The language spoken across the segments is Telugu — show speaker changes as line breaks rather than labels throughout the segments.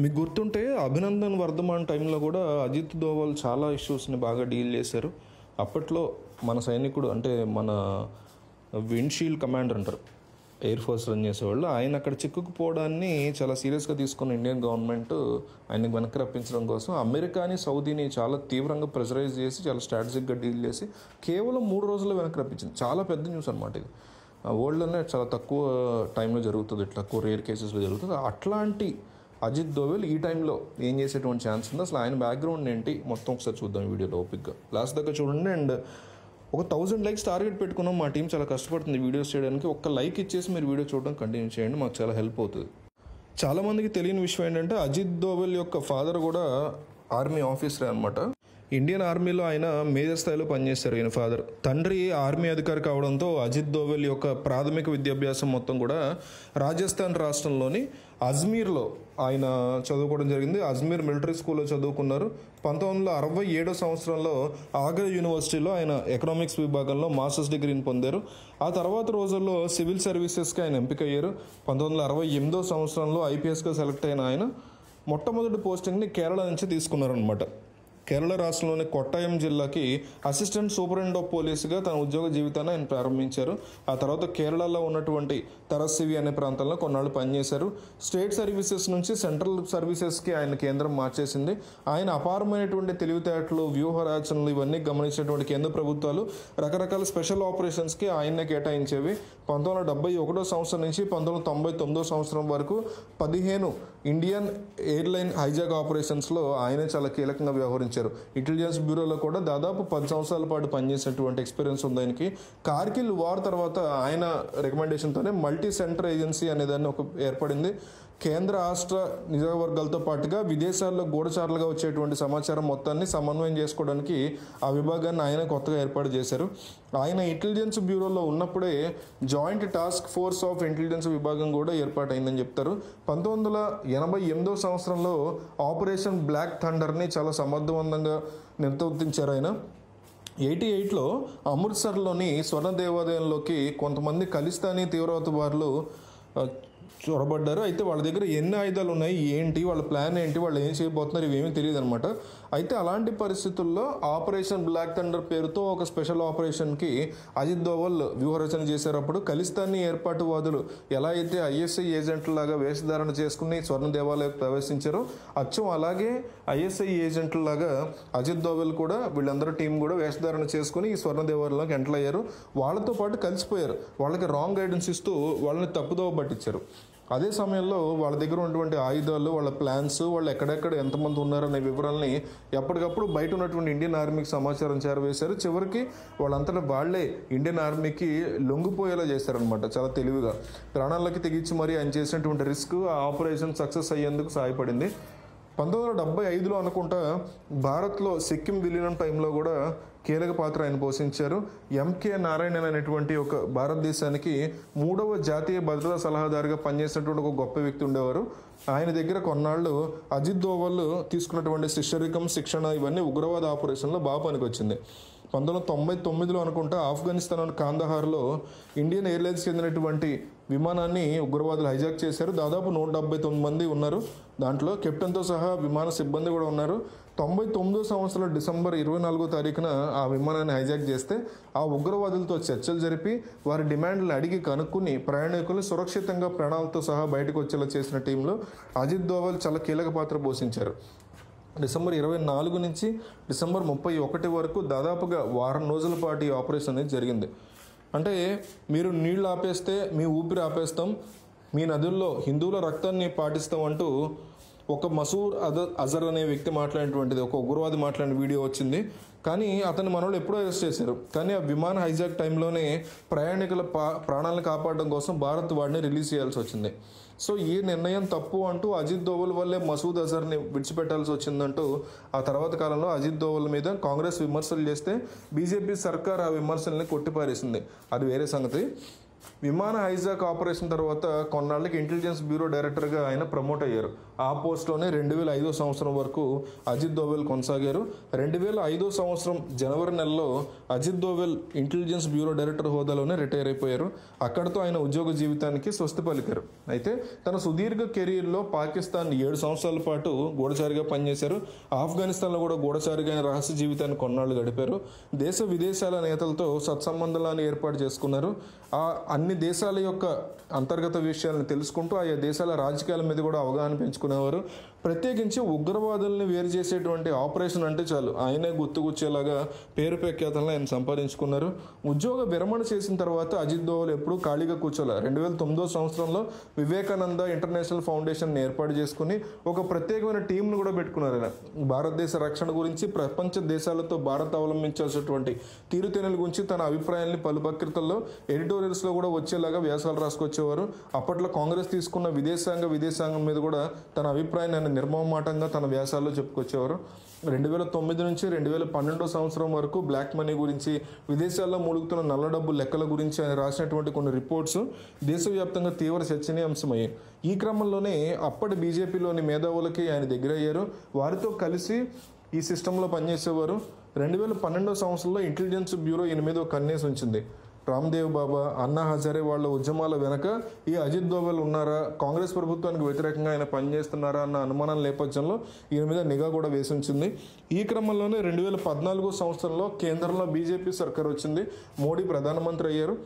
మీకు గుర్తుంటే అభినందన్ వర్ధమాన్ టైంలో కూడా అజిత్ దోవల్ చాలా ఇష్యూస్ని బాగా డీల్ చేశారు. అప్పట్లో మన సైనికుడు అంటే మన విండ్షీల్డ్ కమాండర్ అంటారు, ఎయిర్ ఫోర్స్ రన్ చేసేవాళ్ళు, ఆయన అక్కడ చిక్కుకుపోవడాన్ని చాలా సీరియస్గా తీసుకున్న ఇండియన్ గవర్నమెంట్ ఆయనకు వెనక్కి రప్పించడం కోసం అమెరికాని సౌదీని చాలా తీవ్రంగా ప్రెషరైజ్ చేసి చాలా స్ట్రాటజిక్గా డీల్ చేసి కేవలం 3 రోజుల్లో వెనక్కి రప్పించింది. చాలా పెద్ద న్యూస్ అనమాట ఇది. వరల్డ్లోనే చాలా తక్కువ టైంలో జరుగుతుంది, ఇట్లా తక్కువ రేర్ కేసెస్లో జరుగుతుంది. అట్లాంటి అజిత్ దోవల్ ఈ టైంలో ఏం చేసేటువంటి ఛాన్స్ ఉంది, అసలు ఆయన బ్యాక్గ్రౌండ్ ఏంటి మొత్తం ఒకసారి చూద్దాం ఈ వీడియోలో ఓపిక్గా లాస్ట్ దాకా చూడండి. అండ్ ఒక 1000 లైక్స్ టార్గెట్ పెట్టుకున్నాం, మా టీం చాలా కష్టపడుతుంది వీడియోస్ చేయడానికి. ఒక్క లైక్ ఇచ్చేసి మీరు వీడియో చూడడం కంటిన్యూ చేయండి, మాకు చాలా హెల్ప్ అవుతుంది. చాలామందికి తెలియని విషయం ఏంటంటే అజిత్ దోవల్ యొక్క ఫాదర్ కూడా ఆర్మీ ఆఫీసరే అనమాట. ఇండియన్ ఆర్మీలో ఆయన మేజర్ స్థాయిలో పనిచేశారు ఈయన ఫాదర్. తండ్రి ఆర్మీ అధికారి కావడంతో అజిత్ దోవల్ యొక్క ప్రాథమిక విద్యాభ్యాసం మొత్తం కూడా రాజస్థాన్ రాష్ట్రంలోని అజ్మీర్లో ఆయన చదువుకోవడం జరిగింది. అజ్మీర్ మిలిటరీ స్కూల్లో చదువుకున్నారు. 1967 సంవత్సరంలో ఆగ్రా యూనివర్సిటీలో ఆయన ఎకనామిక్స్ విభాగంలో మాస్టర్స్ డిగ్రీని పొందారు. ఆ తర్వాత రోజుల్లో సివిల్ సర్వీసెస్కి ఆయన ఎంపికయ్యారు. 1968 సంవత్సరంలో ఐపీఎస్గా సెలెక్ట్ అయిన ఆయన మొట్టమొదటి పోస్టింగ్ని కేరళ నుంచి తీసుకున్నారనమాట. కేరళ రాష్ట్రంలోని కొట్టాయం జిల్లాకి అసిస్టెంట్ సూపరింటెండెంట్ ఆఫ్ పోలీసుగా తన ఉద్యోగ జీవితాన్ని ఆయన ప్రారంభించారు. ఆ తర్వాత కేరళలో ఉన్నటువంటి తరస్సివి అనే ప్రాంతంలో కొన్నాళ్ళు పనిచేశారు. స్టేట్ సర్వీసెస్ నుంచి సెంట్రల్ సర్వీసెస్కి ఆయన కేంద్రం మార్చేసింది. ఆయన అపారమైనటువంటి తెలివితేటలు, వ్యూహ రచనలు ఇవన్నీ గమనించినటువంటి కేంద్ర ప్రభుత్వాలు రకరకాల స్పెషల్ ఆపరేషన్స్కి ఆయన్నే కేటాయించేవి. 1971 సంవత్సరం నుంచి 1999 సంవత్సరం వరకు 15 ఇండియన్ ఎయిర్లైన్ హైజాక్ ఆపరేషన్స్లో ఆయనే చాలా కీలకంగా వ్యవహరించారు. ఇంటెలిజెన్స్ బ్యూరోలో కూడా దాదాపు 10 సంవత్సరాల పాటు పనిచేసినటువంటి ఎక్స్పీరియన్స్ ఉంది ఆయనకి. కార్గిల్ వార్ తర్వాత ఆయన రికమెండేషన్తోనే మల్టీ సెంటర్ ఏజెన్సీ అనేదాన్ని ఏర్పడింది. కేంద్ర రాష్ట్ర నియోజకవర్గాలతో పాటుగా విదేశాల్లో గూఢచారులుగా వచ్చేటువంటి సమాచారం మొత్తాన్ని సమన్వయం చేసుకోవడానికి ఆ విభాగాన్ని ఆయన కొత్తగా ఏర్పాటు చేశారు. ఆయన ఇంటెలిజెన్స్ బ్యూరోలో ఉన్నప్పుడే joint task force of intelligence విభాగం కూడా ఏర్పాటైందని చెప్తారు. 1988 సంవత్సరంలో ఆపరేషన్ బ్లాక్ థండర్ని చాలా సమర్థవంతంగా నిర్వర్తించారు ఆయన. 88లో అమృత్సర్లోని స్వర్ణ దేవాలయంలోకి కొంతమంది ఖలిస్తానీ తీవ్రవాదులు చొరబడ్డారు. అయితే వాళ్ళ దగ్గర ఎన్ని ఆయుధాలు ఉన్నాయి, ఏంటి వాళ్ళ ప్లాన్ ఏంటి, వాళ్ళు ఏం చేయబోతున్నారు, ఇవేమీ తెలియదు అనమాట. అయితే అలాంటి పరిస్థితుల్లో ఆపరేషన్ బ్లాక్ థండర్ పేరుతో ఒక స్పెషల్ ఆపరేషన్కి అజిత్ దోవల్ వ్యూహరచన చేసేటప్పుడు ఖలిస్తానీ ఏర్పాటువాదులు ఎలా అయితే ఐఎస్ఐ ఏజెంట్లాగా వేషధారణ చేసుకుని స్వర్ణ దేవాలయానికి ప్రవేశించారో అచ్చం అలాగే ఐఎస్ఐ ఏజెంట్లాగా అజిత్ దోవల్ కూడా వీళ్ళందరూ టీం కూడా వేషధారణ చేసుకుని ఈ స్వర్ణ దేవాలయంలోకి ఎంటర్ అయ్యారు. వాళ్ళతో పాటు కలిసిపోయారు. వాళ్ళకి రాంగ్ గైడెన్స్ ఇస్తూ వాళ్ళని తప్పుదోవ పట్టించారు. అదే సమయంలో వాళ్ళ దగ్గర ఉన్నటువంటి ఆయుధాలు, వాళ్ళ ప్లాన్స్, వాళ్ళు ఎక్కడెక్కడ ఎంతమంది ఉన్నారనే వివరాలని ఎప్పటికప్పుడు బయట ఉన్నటువంటి ఇండియన్ ఆర్మీకి సమాచారం చేరవేశారు. చివరికి వాళ్ళంతటా వాళ్లే ఇండియన్ ఆర్మీకి లొంగిపోయేలా చేశారనమాట. చాలా తెలివిగా ప్రాణాలకి తెగించి మరి ఆయన చేసినటువంటి రిస్క్ ఆ ఆపరేషన్ సక్సెస్ అయ్యేందుకు సహాయపడింది. 1975లో అనుకుంటా భారత్లో సిక్కిం విలీనం టైంలో కూడా కీలక పాత్ర ఆయన పోషించారు. ఎంకే నారాయణన్ అనేటువంటి ఒక భారతదేశానికి 3వ జాతీయ భద్రతా సలహాదారుగా పనిచేసినటువంటి ఒక గొప్ప వ్యక్తి ఉండేవారు. ఆయన దగ్గర కొన్నాళ్ళు అజిత్ దోవల్ తీసుకున్నటువంటి శిక్షణ ఇవన్నీ ఉగ్రవాద ఆపరేషన్లో బాగా పనికొచ్చింది. 1999లో అనుకుంటా ఆఫ్ఘనిస్తాన్ కాందహార్లో ఇండియన్ ఎయిర్లైన్స్ చెందినటువంటి విమానాన్ని ఉగ్రవాదులు హైజాక్ చేశారు. దాదాపు 179 మంది ఉన్నారు. దాంట్లో కెప్టెన్తో సహా విమాన సిబ్బంది కూడా ఉన్నారు. 99 సంవత్సరం డిసెంబర్ 24వ తారీఖున ఆ విమానాన్ని హైజాక్ చేస్తే ఆ ఉగ్రవాదులతో చర్చలు జరిపి వారి డిమాండ్లను అడిగి కనుక్కుని ప్రయాణికులు సురక్షితంగా ప్రాణాలతో సహా బయటకు వచ్చేలా చేసిన టీంలో అజిత్ దోవల్ చాలా కీలక పాత్ర పోషించారు. డిసెంబర్ 24 నుంచి డిసెంబర్ 31 వరకు దాదాపుగా వారం రోజుల పాటు ఈ ఆపరేషన్ అనేది జరిగింది. అంటే మీరు నీళ్లు ఆపేస్తే మీ ఊపిరి ఆపేస్తాం, మీ నదుల్లో హిందువుల రక్తాన్ని పాటిస్తాం అంటూ ఒక మసూద్ అజర్ అనే వ్యక్తి మాట్లాడినటువంటిది, ఒక ఉగ్రవాది మాట్లాడిన వీడియో వచ్చింది. కానీ అతన్ని మనోళ్ళు ఎప్పుడో అరెస్ట్ చేశారు. కానీ ఆ విమాన హైజాక్ టైంలోనే ప్రయాణికుల ప్రాణాలను కాపాడడం కోసం భారత్ వాడిని రిలీజ్ చేయాల్సి వచ్చింది. సో ఈ నిర్ణయం తప్పు అంటూ అజిత్ దోవల్ వల్లే మసూద్ అజర్ని విడిచిపెట్టాల్సి వచ్చిందంటూ ఆ తర్వాత కాలంలో అజిత్ దోవల్ మీద కాంగ్రెస్ విమర్శలు చేస్తే బీజేపీ సర్కార్ ఆ విమర్శల్ని కొట్టిపారేసింది. అది వేరే సంగతి. విమాన హైజాక్ ఆపరేషన్ తర్వాత కొన్నాళ్ళకి ఇంటెలిజెన్స్ బ్యూరో డైరెక్టర్గా ఆయన ప్రమోట్ అయ్యారు. ఆ పోస్ట్లోనే 2005 సంవత్సరం వరకు అజిత్ దోవల్ కొనసాగారు. 2005 సంవత్సరం జనవరి నెలలో Ajit Doval intelligence bureau director హోదాలోనే రిటైర్ అయిపోయారు. అక్కడితో ఆయన ఉద్యోగ జీవితానికి స్వస్తి పలికారు. అయితే తన సుదీర్ఘ కెరీర్లో పాకిస్తాన్ 7 సంవత్సరాల పాటు గూఢచారిగా పనిచేశారు. ఆఫ్ఘనిస్తాన్లో కూడా గూఢచారిగా ఆయన రహస్య జీవితాన్ని కొన్నాళ్ళు గడిపారు. దేశ విదేశాల నేతలతో సత్సంబంధాలను ఏర్పాటు చేసుకున్నారు. అన్ని దేశాల యొక్క అంతర్గత విషయాలను తెలుసుకుంటూ ఆయా దేశాల రాజకీయాల మీద కూడా అవగాహన పెంచుకునేవారు. ప్రత్యేకించి ఉగ్రవాదుల్ని వేరు చేసేటువంటి ఆపరేషన్ అంటే చాలు ఆయనే గుర్తుకొచ్చేలాగా పేరు ప్రఖ్యాతలను ఆయన సంపాదించుకున్నారు. ఉద్యోగ విరమణ చేసిన తర్వాత అజిత్ దోవల్ ఎప్పుడూ ఖాళీగా కూర్చోలే. 2009 సంవత్సరంలో వివేకానంద ఇంటర్నేషనల్ ఫౌండేషన్ ఏర్పాటు చేసుకుని ఒక ప్రత్యేకమైన టీంను కూడా పెట్టుకున్నారు. ఆయన భారతదేశ రక్షణ గురించి, ప్రపంచ దేశాలతో భారత్ అవలంబించాల్సినటువంటి తీరుతెన్నుల గురించి తన అభిప్రాయాన్ని పలు పత్రికల్లో ఎడిటోరియల్స్లో కూడా వచ్చేలాగా వ్యాసాలు రాసుకొచ్చేవారు. అప్పట్లో కాంగ్రెస్ తీసుకున్న విదేశాంగం మీద కూడా తన అభిప్రాయాన్ని ఆయన నిర్మమాటంగా తన వ్యాసాల్లో చెప్పుకొచ్చేవారు. 2009 నుంచి 2012 సంవత్సరం వరకు బ్లాక్ మనీ గురించి, విదేశాల్లో మూలుగుతున్న నల్ల డబ్బు లెక్కల గురించి ఆయన రాసినటువంటి కొన్ని రిపోర్ట్స్ దేశవ్యాప్తంగా తీవ్ర చర్చనీయాంశమయ్యాయి. ఈ క్రమంలోనే అప్పటి బీజేపీలోని మేధావులకి ఆయన దగ్గర అయ్యారు. వారితో కలిసి ఈ సిస్టంలో పనిచేసేవారు. 2012 సంవత్సరంలో ఇంటెలిజెన్స్ బ్యూరో ఈయన మీద ఒక కన్నేసి ఉంచింది. రామ్దేవ్ బాబా, అన్నా హజారే వాళ్ళ ఉద్యమాల వెనక ఈ అజిత్ దోవల్ ఉన్నారా, కాంగ్రెస్ ప్రభుత్వానికి వ్యతిరేకంగా ఆయన పనిచేస్తున్నారా అన్న అనుమానం నేపథ్యంలో ఈయన మీద నిఘా కూడా వేసి ఉంచింది. ఈ క్రమంలోనే 2014 సంవత్సరంలో కేంద్రంలో బీజేపీ సర్కార్ వచ్చింది. మోడీ ప్రధానమంత్రి అయ్యారు.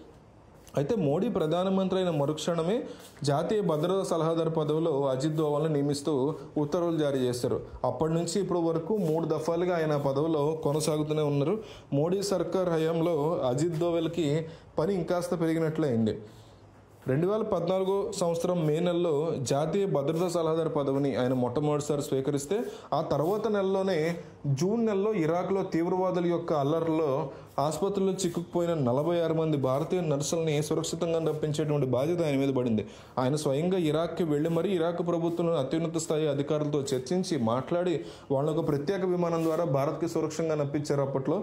అయితే మోడీ ప్రధానమంత్రి అయిన మరుక్షణమే జాతీయ భద్రతా సలహాదారు పదవిలో అజిత్ దోవల్ని నియమిస్తూ ఉత్తర్వులు జారీ చేశారు. అప్పటి నుంచి ఇప్పటి వరకు 3 దఫాలుగా ఆయన పదవిలో కొనసాగుతూనే ఉన్నారు. మోడీ సర్కార్ హయాంలో అజిత్ దోవల్కి పని ఇంకాస్త పెరిగినట్లయింది. 2014 సంవత్సరం మే నెలలో జాతీయ భద్రతా సలహాదారు పదవిని ఆయన మొట్టమొదటిసారి స్వీకరిస్తే ఆ తర్వాత నెలలోనే జూన్ నెలలో ఇరాక్లో తీవ్రవాదుల యొక్క అల్లర్లో ఆసుపత్రిలో చిక్కుకుపోయిన 46 మంది భారతీయ నర్సుల్ని సురక్షితంగా రప్పించేటువంటి బాధ్యత ఆయన మీద పడింది. ఆయన స్వయంగా ఇరాక్కి వెళ్ళి మరీ ఇరాక్ ప్రభుత్వం అత్యున్నత స్థాయి అధికారులతో చర్చించి మాట్లాడి వాళ్ళని ఒక ప్రత్యేక విమానం ద్వారా భారత్కి సురక్షంగా నప్పించారు. అప్పట్లో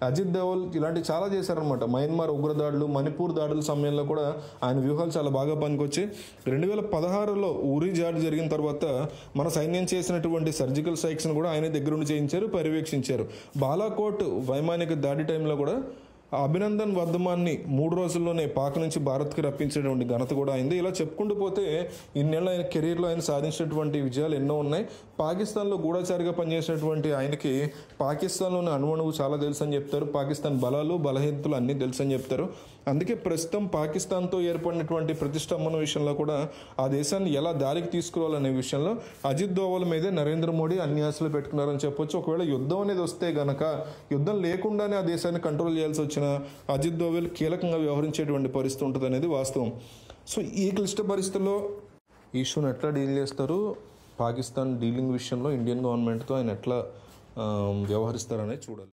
అజిత్ దోవల్ ఇలాంటి చాలా చేశారనమాట. మయన్మార్ ఉగ్రదాడులు, మణిపూర్ దాడుల సమయంలో కూడా ఆయన వ్యూహాలు చాలా బాగా పనికొచ్చి 2016లో ఉరి జాడ్ జరిగిన తర్వాత మన సైన్యం చేసినటువంటి సర్జికల్ స్ట్రైక్స్ని కూడా ఆయన దగ్గరుండి చేయించారు, పర్యవేక్షించారు. బాలాకోట్ వైమానిక దాడి టైంలో కూడా అభినందన్ వర్ధమాన్ని 3 రోజుల్లోనే పాక్ నుంచి భారత్కి రప్పించేటువంటి ఘనత కూడా అయింది. ఇలా చెప్పుకుంటూ పోతే ఇన్నేళ్ళ ఆయన కెరీర్లో ఆయన సాధించినటువంటి విజయాలు ఎన్నో ఉన్నాయి. పాకిస్తాన్లో గూఢచారిగా పనిచేసినటువంటి ఆయనకి పాకిస్తాన్లోని అణువణువు చాలా తెలుసు అని చెప్తారు. పాకిస్తాన్ బలాలు, బలహీనతలు అన్నీ తెలుసు అని చెప్తారు. అందుకే ప్రస్తుతం పాకిస్తాన్తో ఏర్పడినటువంటి ప్రతిష్టంభన విషయంలో కూడా ఆ దేశాన్ని ఎలా దారికి తీసుకురావాలనే విషయంలో అజిత్ దోవల్ మీదే నరేంద్ర మోడీ అన్ని ఆశలు పెట్టుకున్నారని చెప్పొచ్చు. ఒకవేళ యుద్ధం అనేది వస్తే గనక యుద్ధం లేకుండానే ఆ దేశాన్ని కంట్రోల్ చేయాల్సి వచ్చిన అజిత్ దోవల్ కీలకంగా వ్యవహరించేటువంటి పరిస్థితి ఉంటుంది అనేది వాస్తవం. సో ఈ క్లిష్ట పరిస్థితుల్లో ఇష్యూని ఎట్లా డీల్ చేస్తారు, పాకిస్తాన్ డీలింగ్ విషయంలో ఇండియన్ గవర్నమెంట్తో ఆయన ఎట్లా వ్యవహరిస్తారనేది చూడాలి.